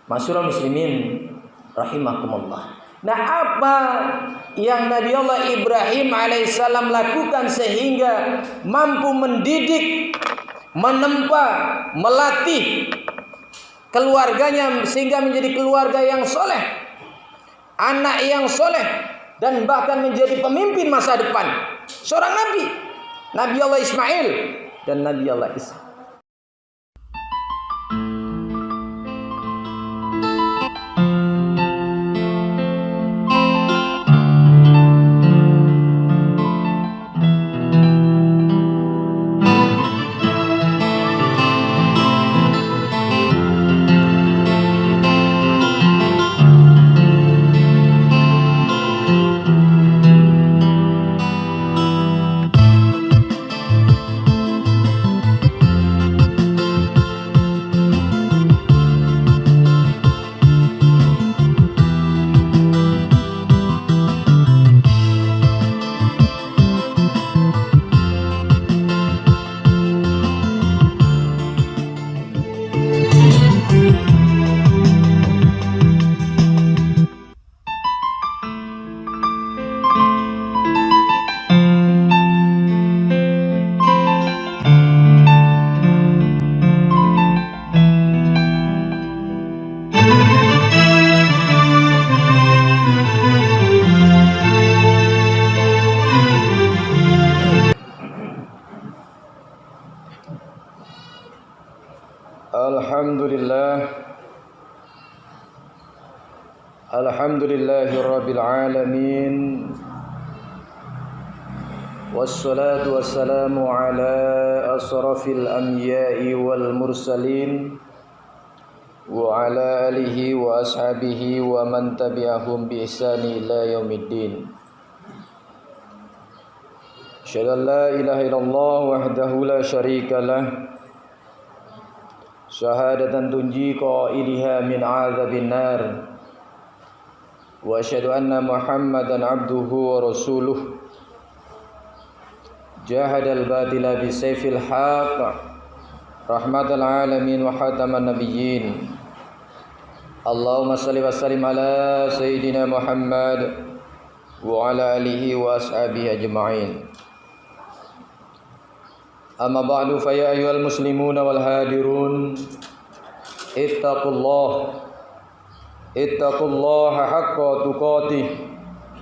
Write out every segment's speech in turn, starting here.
Masyurul muslimin rahimakumullah. Nah, apa yang Nabi Allah Ibrahim alaihissalam lakukan sehingga mampu mendidik, menempa, melatih keluarganya sehingga menjadi keluarga yang soleh, anak yang soleh, dan bahkan menjadi pemimpin masa depan seorang nabi, Nabi Allah Ismail dan Nabi Allah Isa. Alhamdulillahirabbil alamin. Wassalatu wassalamu ala asrafil anbiya'i wal mursalin wa ala alihi wa ashabihi wa man tabi'ahum bi ihsani ila yaumiddin. Asyhadu an la ilaha illallah wahdahu la syarika lah, syahadatan tunji qaidiha min 'adzabin nar. Wa asyhadu anna Muhammadan abduhu wa rasuluh. Jahadal batila bisayfil haqq, rahmatal alamin wa khataman nabiyyin. Allahumma salli wa sallim ala sayyidina Muhammad wa ala alihi wa ashabihi ajma'in. Amma ba'du, fa ya ayyuhal muslimuna wal hadirun, ittaqullaha haqqa tuqatih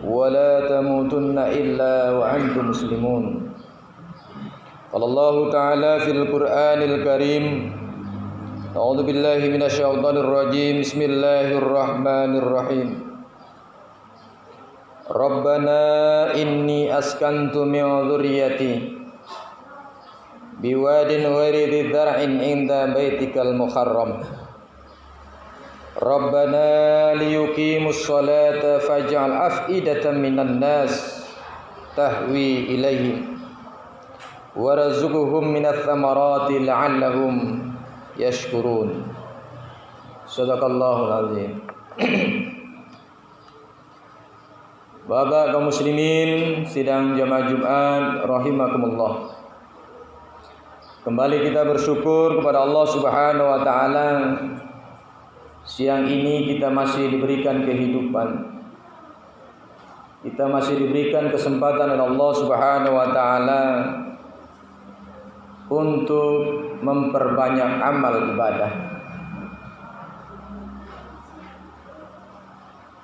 wa la tamutunna illa wa antum muslimun. Qala Allah ta'ala fil Qur'anil Karim, a'udzu billahi minasyaitonir rajim. Bismillahirrahmanirrahim. Rabbana inni askantu min dzurriyyati biwadin ghairi dzi dzar'in 'inda baitikal muharram. Rabbana liyuqimus sholata faj'al af'idatan minan nas tahwi ilaihim warzuqhum minats thamarati la'allahum yashkurun. Shadaqallahul azim. Bapak kaum muslimin sidang jamaah Jumat rahimakumullah. Kembali kita bersyukur kepada Allah Subhanahu wa taala. Siang ini kita masih diberikan kehidupan. Kita masih diberikan kesempatan oleh Allah Subhanahu wa taala untuk memperbanyak amal ibadah.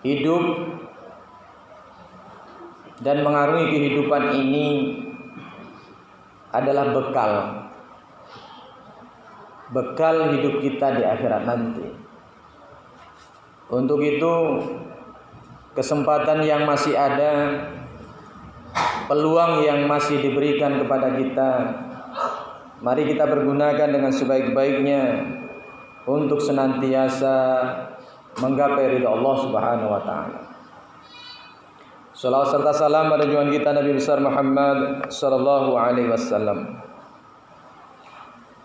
Hidup dan mengarungi kehidupan ini adalah bekal hidup kita di akhirat nanti. Untuk itu, kesempatan yang masih ada, peluang yang masih diberikan kepada kita, mari kita pergunakan dengan sebaik-baiknya untuk senantiasa menggapai ridha Allah Subhanahu wa taala. Salawat serta salam pada junjungan kita Nabi besar Muhammad sallallahu alaihi wasallam.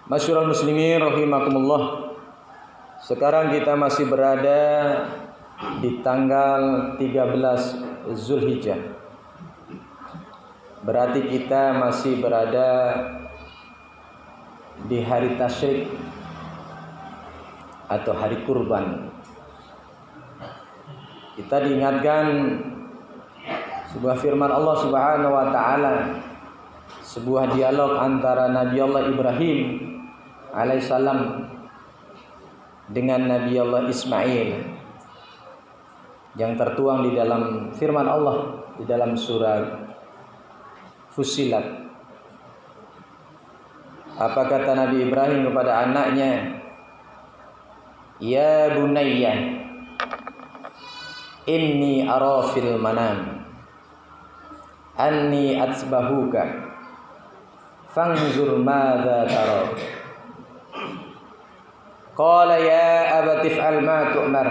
Masyurul muslimin rahimakumullah. Sekarang kita masih berada di tanggal 13 Zulhijjah. Berarti kita masih berada di hari tasyrik atau hari kurban. kita diingatkan sebuah firman Allah Subhanahu wa taala, sebuah dialog antara Nabi Allah Ibrahim alaihissalam dengan Nabi Allah Ismail yang tertuang di dalam firman Allah di dalam surah Fussilat. Apa kata Nabi Ibrahim kepada anaknya? Ya bunayya, inni ara fil manam anni atsbahuka fanzur madza tara. Qala ya abati if'al ma tu'mar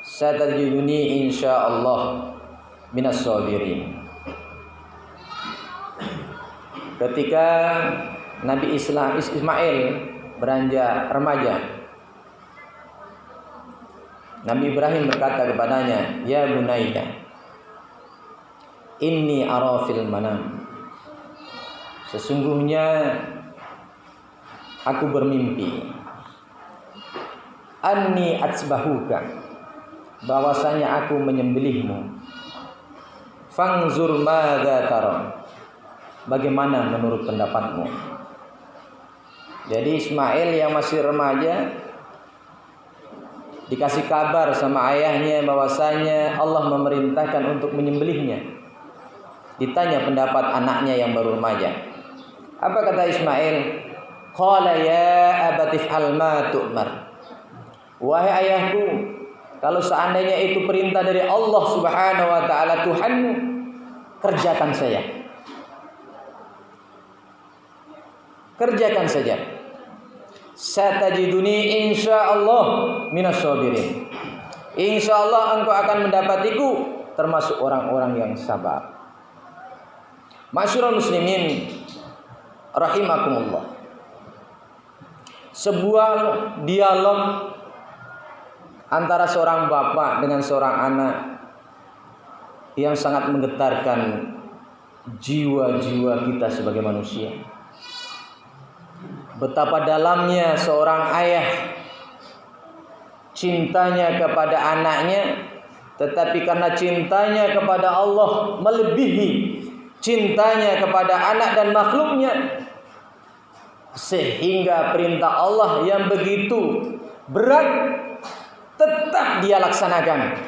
satajiduni insyaallah minas sabirin. Ketika Nabi Ismail beranjak remaja, Nabi Ibrahim berkata kepadanya, ya bunayya, inni ara fil manam, sesungguhnya aku bermimpi, anni atsbahuka, bahwasanya aku menyembelihmu, fangzur madza tara, bagaimana menurut pendapatmu. Jadi Ismail yang masih remaja dikasih kabar sama ayahnya bahwasanya Allah memerintahkan untuk menyembelihnya. Ditanya pendapat anaknya yang baru remaja. Apa kata Ismail? Qala ya abati if'al ma tu'mar. Wahai ayahku, kalau seandainya itu perintah dari Allah Subhanahu wa taala Tuhanmu, kerjakan saja. Kerjakan saja. Satajiduni insyaallah minas sabirin. Insyaallah engkau akan mendapatiku termasuk orang-orang yang sabar. Ma'asyiral muslimin rahimakumullah. Sebuah dialog antara seorang bapak dengan seorang anak yang sangat menggetarkan jiwa-jiwa kita sebagai manusia. Betapa dalamnya seorang ayah cintanya kepada anaknya, tetapi karena cintanya kepada Allah melebihi cintanya kepada anak dan makhluknya, sehingga perintah Allah yang begitu berat tetap dia laksanakan,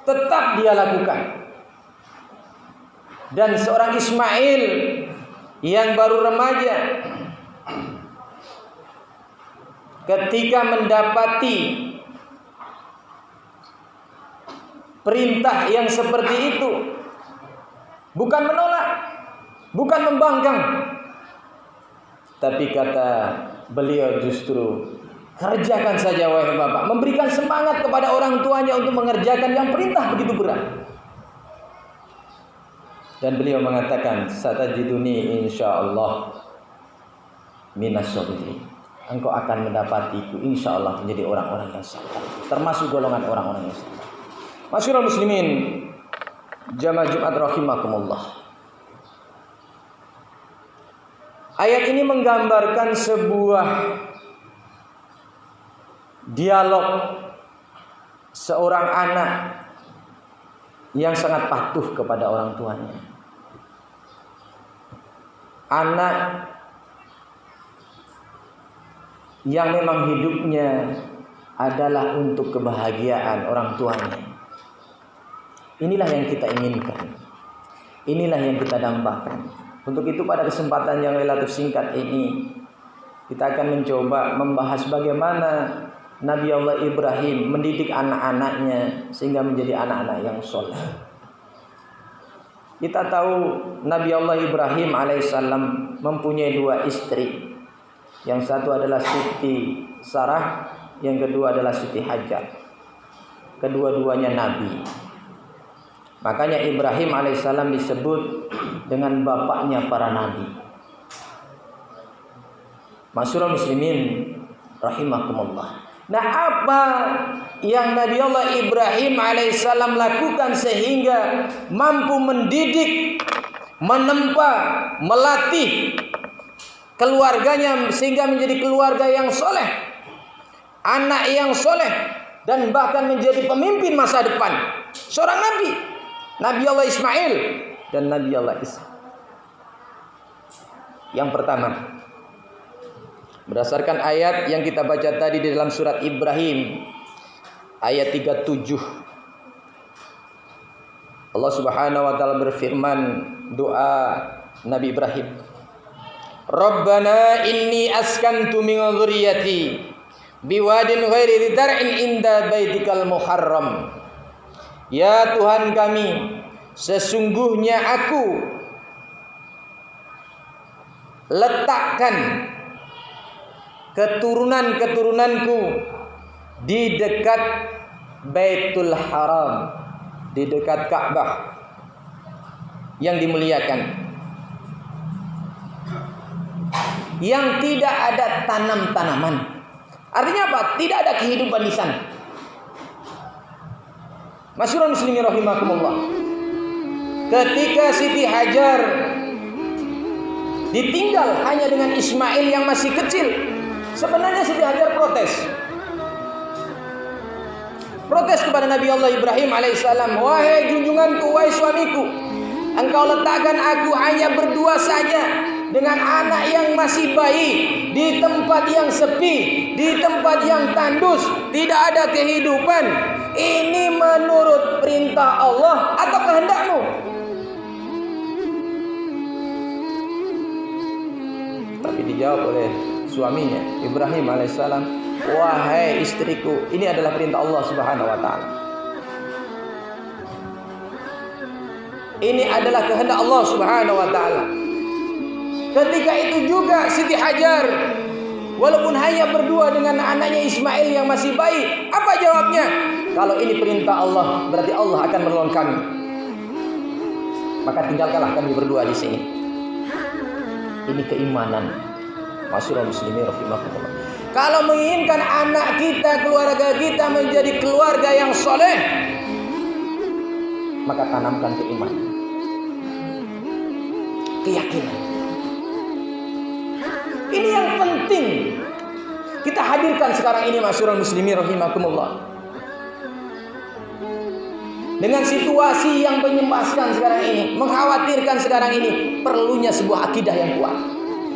tetap dia lakukan. Dan seorang Ismail yang baru remaja, ketika mendapati perintah yang seperti itu, bukan menolak, bukan membangkang, tapi kata beliau justru, kerjakan saja wahai bapak, memberikan semangat kepada orang tuanya untuk mengerjakan yang perintah begitu berat. Dan beliau mengatakan, satajiduni insyaallah minas sabirin. Engkau akan mendapatiku insyaallah menjadi orang-orang yang sabar, termasuk golongan orang-orang yang sabar. Ma'asyiral muslimin jamaah Jumat rahimakumullah. Ayat ini menggambarkan sebuah dialog seorang anak yang sangat patuh kepada orang tuanya. Anak yang memang hidupnya adalah untuk kebahagiaan orang tuanya. Inilah yang kita inginkan. Inilah yang kita dambakan. Untuk itu pada kesempatan yang relatif singkat ini, kita akan mencoba membahas bagaimana Nabi Allah Ibrahim mendidik anak-anaknya sehingga menjadi anak-anak yang soleh. Kita tahu Nabi Allah Ibrahim alaihissalam mempunyai dua istri. Yang satu adalah Siti Sarah, yang kedua adalah Siti Hajar. Kedua-duanya nabi. Makanya Ibrahim alaihissalam disebut dengan bapaknya para nabi. Ma'asyiral muslimin rahimakumullah. Nah, apa yang Nabi Allah Ibrahim alaihissalam lakukan sehingga mampu mendidik, menempa, melatih keluarganya sehingga menjadi keluarga yang soleh, anak yang soleh, dan bahkan menjadi pemimpin masa depan. Seorang nabi, Nabi Allah Ismail dan Nabi Allah Isa. Yang pertama, berdasarkan ayat yang kita baca tadi di dalam surat Ibrahim ayat 37, Allah Subhanahu wa taala berfirman, doa Nabi Ibrahim, Rabbana inni askantu min dzurriyyati biwadin ghairi dzar'in inda baitikal muharram. Ya Tuhan kami, sesungguhnya aku letakkan keturunan-keturunanku di dekat Baitul Haram, di dekat Ka'bah yang dimuliakan, yang tidak ada tanam-tanaman. Artinya apa? Tidak ada kehidupan di sana. Masyurul muslimin rahimakumullah. Ketika Siti Hajar ditinggal hanya dengan Ismail yang masih kecil, sebenarnya Siti Hajar protes kepada Nabi Allah Ibrahim alaihissalam, wahai junjunganku, wahai suamiku, engkau letakkan aku hanya berdua saja dengan anak yang masih bayi di tempat yang sepi, di tempat yang tandus, tidak ada kehidupan. Ini menurut perintah Allah atau kehendakmu? Tapi dijawab oleh suaminya Ibrahim alaihissalam, wahai istriku, ini adalah perintah Allah Subhanahu wa taala. Ini adalah kehendak Allah Subhanahu wa taala. Ketika itu juga Siti Hajar, walaupun hanya berdua dengan anaknya Ismail yang masih bayi, apa jawabnya? Kalau ini perintah Allah, berarti Allah akan menolong kami. Maka tinggalkanlah kami berdua di sini. Ini keimanan. Masyurul muslimin rahimakumullah. Kalau menginginkan anak kita, keluarga kita menjadi keluarga yang soleh, maka tanamkan keimanan, keyakinan. Ini yang penting kita hadirkan sekarang ini, masyurul muslimin rahimakumullah. Dengan situasi yang menyembaskan sekarang ini, mengkhawatirkan sekarang ini, perlunya sebuah akidah yang kuat.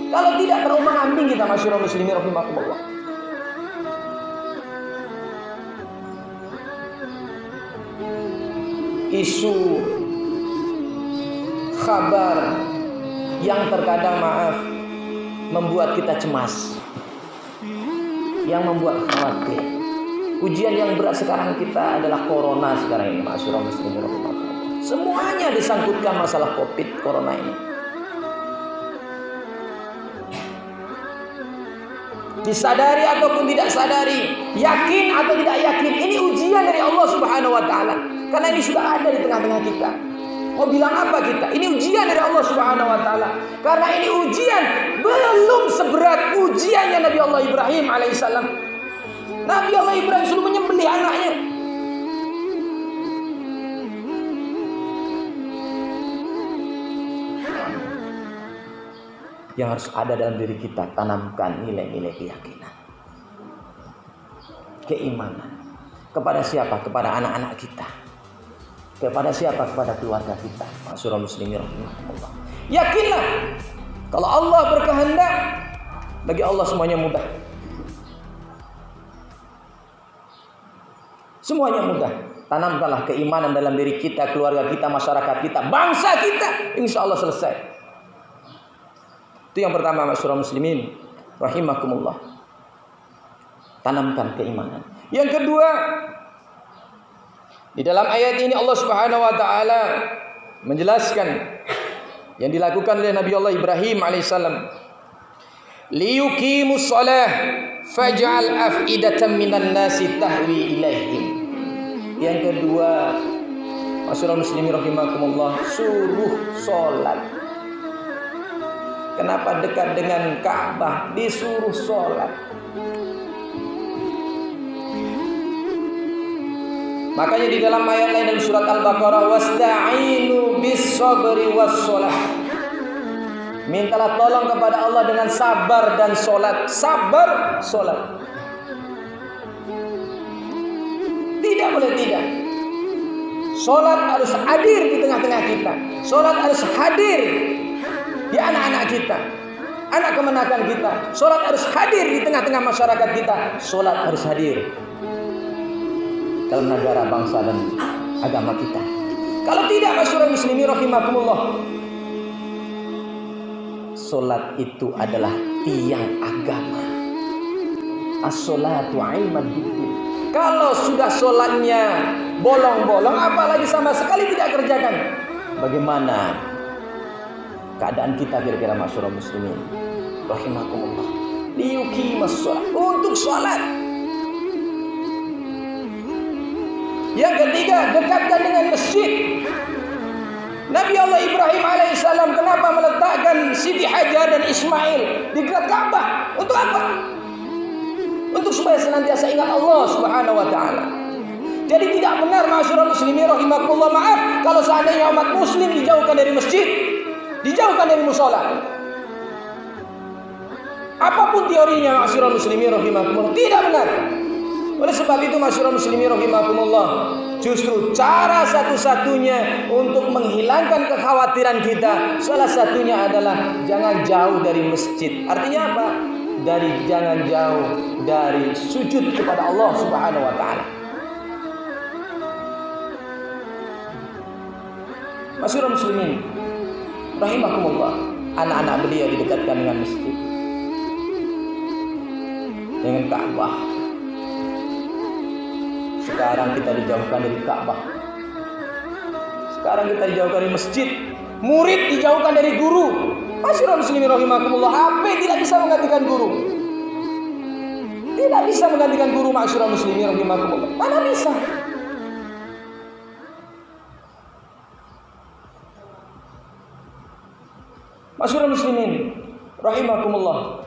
Kalau tidak, terombang-ambing kita, masyurul muslimin rahimakumullah. Isu kabar yang terkadang membuat kita cemas, yang membuat khawatir. Ujian yang berat sekarang kita adalah corona sekarang ini, masyurul muslimin rahimakumullah. Semuanya disangkutkan masalah Covid corona ini. Disadari ataupun tidak sadari, yakin atau tidak yakin, ini ujian dari Allah Subhanahu wa taala. Karena ini sudah ada di tengah-tengah kita. Mau bilang apa kita? Ini ujian dari Allah Subhanahu wa taala. Karena ini ujian belum seberat ujiannya Nabi Allah Ibrahim alaihissalam. Nabi Allah Ibrahim suruh menyembelih anaknya. Yang harus ada dalam diri kita, tanamkan nilai-nilai keyakinan, keimanan. Kepada siapa? Kepada anak-anak kita. Kepada siapa? Kepada keluarga kita. Masyurul muslimin rahimakumullah. Yakinlah, kalau Allah berkehendak, bagi Allah semuanya mudah. Semuanya mudah. Tanamkanlah keimanan dalam diri kita, keluarga kita, masyarakat kita, bangsa kita. Insya Allah selesai. Itu yang pertama, masyurul muslimin rahimakumullah. Tanamkan keimanan. Yang kedua, di dalam ayat ini Allah Subhanahu wa taala menjelaskan yang dilakukan oleh Nabi Allah Ibrahim alaihissalam. Liyuqimus shalah faj'al af'idatan minan nasi tahwi ilaihim. Yang kedua, masyurul muslimin rahimakumullah, suruh salat. Kenapa dekat dengan Ka'bah disuruh salat? Makanya di dalam ayat lain dalam surat Al-Baqarah, wasta'inu bis-sabri was-shalah. Mintalah tolong kepada Allah dengan sabar dan salat. Sabar, salat. Tidak boleh tidak. Sholat harus hadir di tengah-tengah kita. Sholat harus hadir di anak-anak kita, anak kemenakan kita. Sholat harus hadir di tengah-tengah masyarakat kita. Sholat harus hadir dalam negara, bangsa, dan agama kita. Kalau tidak, masyarakat muslimin rahimakumullah, sholat itu adalah tiang agama. As-sholatu imaduddin. Kalau sudah sholatnya bolong-bolong, apalagi sama sekali tidak kerjakan, bagaimana keadaan kita kira-kira masyarakat muslimin rahimakumullah? Liyuqimas sholat, untuk sholat. Yang ketiga, dekatkan dengan masjid. Nabi Allah Ibrahim alaihissalam kenapa meletakkan Siti Hajar dan Ismail di dekat Ka'bah? Untuk apa? Untuk supaya senantiasa ingat Allah Subhanahu wa taala. Jadi tidak benar masyarakat muslimin rahimakumullah, maaf, kalau seandainya umat muslim dijauhkan dari masjid, dijauhkan dari mushola. Apapun teorinya masyarakat muslimin rahimakumullah, tidak benar. Oleh sebab itu masyarakat muslimin rahimakumullah, justru cara satu-satunya untuk menghilangkan kekhawatiran kita, salah satunya adalah jangan jauh dari masjid. Artinya apa? Jangan jauh dari sujud kepada Allah Subhanahu wa taala. Masyarakat muslimin rahimakumullah, anak-anak beliau didekatkan dengan masjid, dengan Ka'bah. Sekarang kita dijauhkan dari Ka'bah. Sekarang kita dijauhkan dari masjid. Murid dijauhkan dari guru. Masyarakat muslimin rahimakumullah, HP tidak bisa menggantikan guru. Tidak bisa menggantikan guru masyarakat muslimin rahimakumullah. Mana bisa? Masyarakat muslimin rahimakumullah.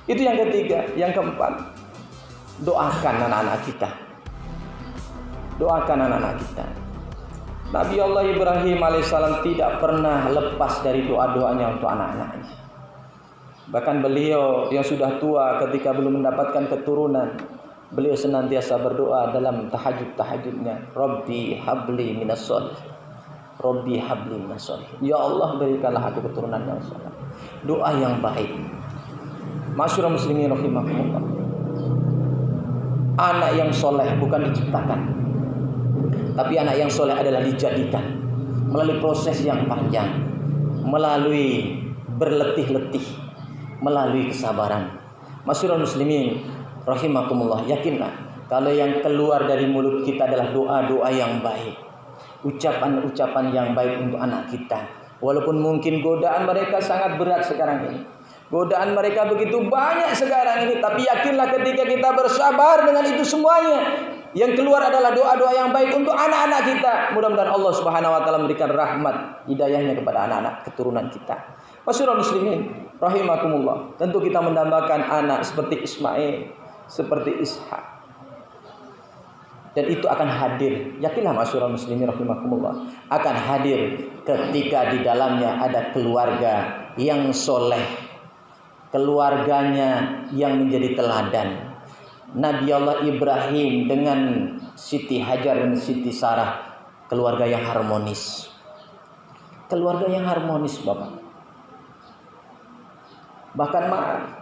Itu yang ketiga. Yang keempat, doakan anak-anak kita. Doakan anak-anak kita. Nabi Allah Ibrahim alaihissalam tidak pernah lepas dari doa-doanya untuk anak-anaknya. Bahkan beliau yang sudah tua ketika belum mendapatkan keturunan, beliau senantiasa berdoa dalam tahajud-tahajudnya, Rabbi habli minas sholihin. Rabbi habli minas sholihin. Ya Allah, berikanlah aku keturunan yang saleh. Doa yang baik. Masyarakat muslimin rahimakumullah. Anak yang soleh bukan diciptakan, tapi anak yang soleh adalah dijadikan melalui proses yang panjang, melalui berletih-letih, melalui kesabaran. Masyarakat muslimin rahimakumullah, yakinlah kalau yang keluar dari mulut kita adalah doa-doa yang baik, ucapan-ucapan yang baik untuk anak kita. Walaupun mungkin godaan mereka sangat berat sekarang ini, godaan mereka begitu banyak sekarang ini, tapi yakinlah ketika kita bersabar dengan itu semuanya, yang keluar adalah doa-doa yang baik untuk anak-anak kita. Mudah-mudahan Allah Subhanahu wa taala memberikan rahmat hidayahnya kepada anak-anak keturunan kita. Masyarakat muslimin rahimakumullah, tentu kita mendambakan anak seperti Ismail, seperti Ishak, dan itu akan hadir. Yakinlah masyarakat muslimin rahimakumullah, akan hadir ketika di dalamnya ada keluarga yang soleh, keluarganya yang menjadi teladan. Nabi Allah Ibrahim dengan Siti Hajar dan Siti Sarah, keluarga yang harmonis. Keluarga yang harmonis, Bapak. Bahkan maaf,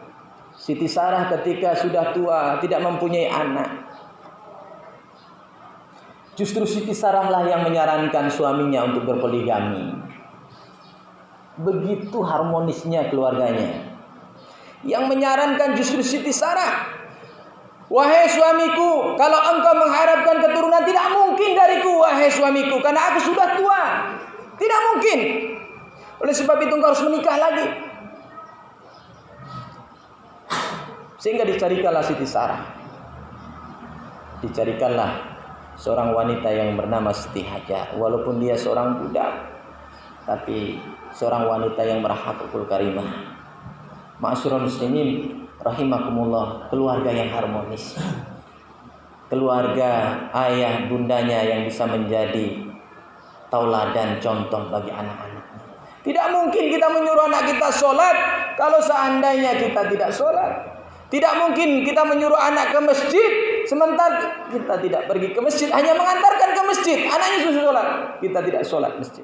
Siti Sarah ketika sudah tua tidak mempunyai anak, justru Siti Sarah lah yang menyarankan suaminya untuk berpoligami. Begitu harmonisnya keluarganya. Yang menyarankan justru Siti Sarah. Wahai suamiku, kalau engkau mengharapkan keturunan, tidak mungkin dariku, wahai suamiku, karena aku sudah tua. Tidak mungkin. Oleh sebab itu engkau harus menikah lagi. Sehingga dicarikanlah Siti Sarah. Dicarikanlah seorang wanita yang bernama Siti Hajar. Walaupun dia seorang budak, tapi seorang wanita yang berhakul karimah. Ma'asyiral muslimin rahimakumullah, keluarga yang harmonis, keluarga ayah bundanya yang bisa menjadi tauladan contoh bagi anak-anaknya. Tidak mungkin kita menyuruh anak kita sholat kalau seandainya kita tidak sholat. Tidak mungkin kita menyuruh anak ke masjid Sementara kita tidak pergi ke masjid, hanya mengantarkan ke masjid. Anaknya sudah sholat, kita tidak sholat masjid.